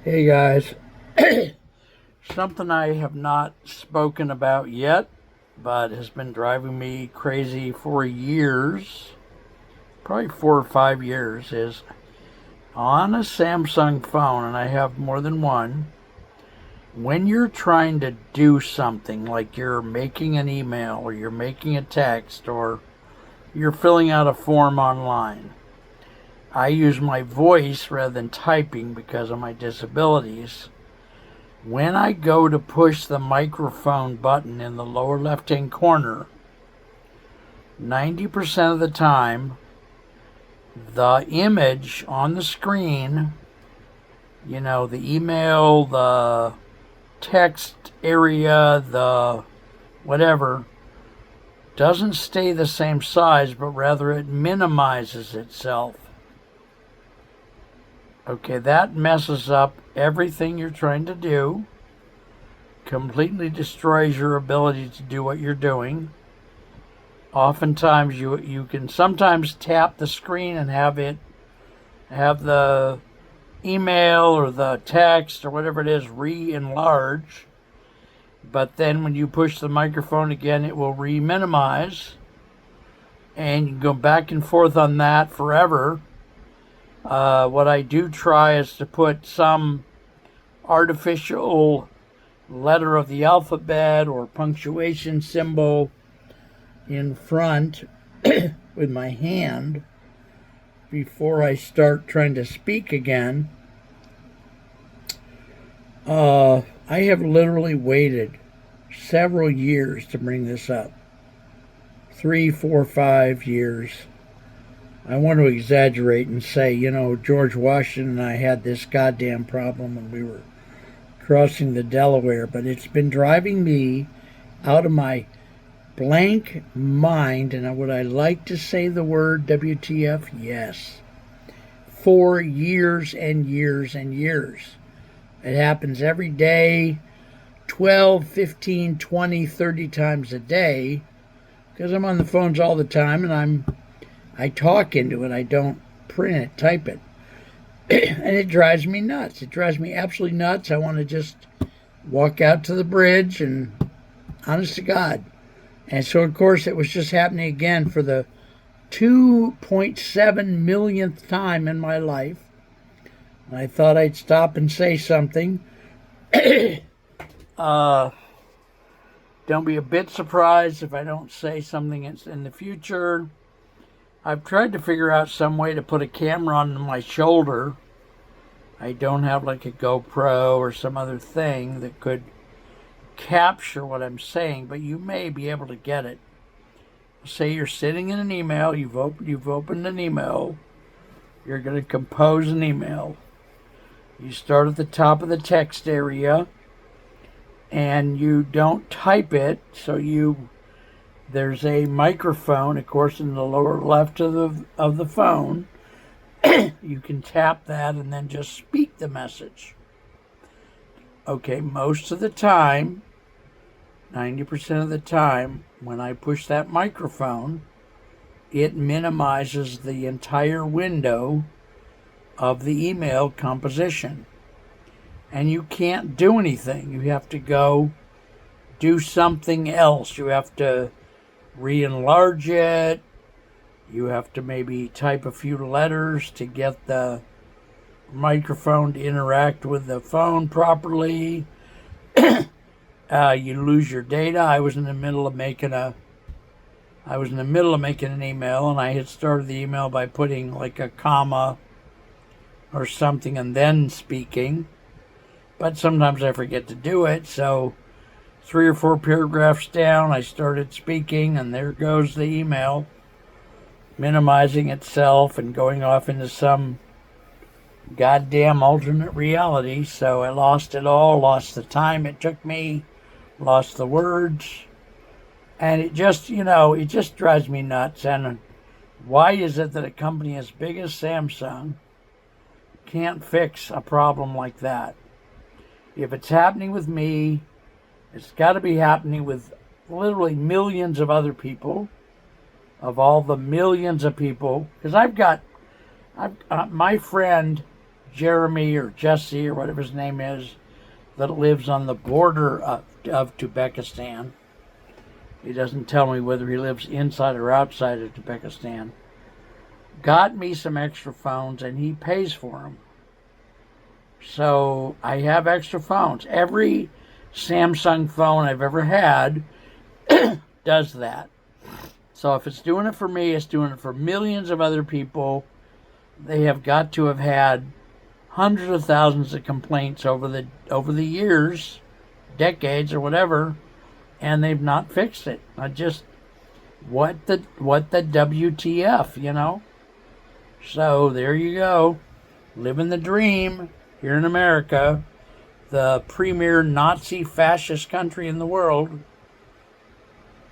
Hey guys, something I have not spoken about yet, but has been driving me crazy for years, probably 4 or 5 years, is on a Samsung phone, and I have more than one. When you're trying to do something, like you're making an email, or you're making a text, or you're filling out a form online, I use my voice rather than typing because of my disabilities. When I go to push the microphone button in the lower left hand corner, 90% of the time, the image on the screen, the email, the text area, the whatever, doesn't stay the same size, but rather it minimizes itself. Okay, that messes up everything you're trying to do, completely destroys your ability to do what you're doing. Oftentimes you can sometimes tap the screen and have the email or the text or whatever it is re-enlarge, but then when you push the microphone again it will re-minimize, and you can go back and forth on that forever. What I do try is to put some artificial letter of the alphabet or punctuation symbol in front with my hand before I start trying to speak again. I have literally waited several years to bring this up. 3, 4, 5 years. I want to exaggerate and say, George Washington and I had this goddamn problem when we were crossing the Delaware, but it's been driving me out of my blank mind, and would I like to say the word WTF? Yes. For years and years and years. It happens every day, 12, 15, 20, 30 times a day, because I'm on the phones all the time and I talk into it. I don't print it, type it. And it drives me nuts. It drives me absolutely nuts. I want to just walk out to the bridge and, honest to God. And so, of course, it was just happening again for the 2.7 millionth time in my life. I thought I'd stop and say something. Don't be a bit surprised if I don't say something in the future. I've tried to figure out some way to put a camera on my shoulder. I don't have like a GoPro or some other thing that could capture what I'm saying, but you may be able to get it. Say you're sitting in an email, you've opened an email, you're going to compose an email. You start at the top of the text area, and you don't type it, so there's a microphone, of course, in the lower left of the phone. You can tap that and then just speak the message. Okay, most of the time, 90% of the time, when I push that microphone, it minimizes the entire window of the email composition. And you can't do anything. You have to go do something else. You have to re-enlarge it. You have to maybe type a few letters to get the microphone to interact with the phone properly. You lose your data. I was in the middle of making an email, and I had started the email by putting like a comma or something and then speaking. But sometimes I forget to do it, so 3 or 4 paragraphs down, I started speaking, and there goes the email, minimizing itself and going off into some goddamn alternate reality. So I lost it all, lost the time it took me, lost the words, and it just drives me nuts. And why is it that a company as big as Samsung can't fix a problem like that? If it's happening with me, it's got to be happening with literally millions of other people, of all the millions of people. Because my friend Jeremy or Jesse or whatever his name is, that lives on the border of Uzbekistan. He doesn't tell me whether he lives inside or outside of Uzbekistan. Got me some extra phones, and he pays for them. So I have extra phones. Every Samsung phone I've ever had does that. So if it's doing it for me, it's doing it for millions of other people. They have got to have had hundreds of thousands of complaints over the years, decades or whatever, and they've not fixed it. I just what the WTF, you know? So there you go. Living the dream here in America, the premier Nazi fascist country in the world.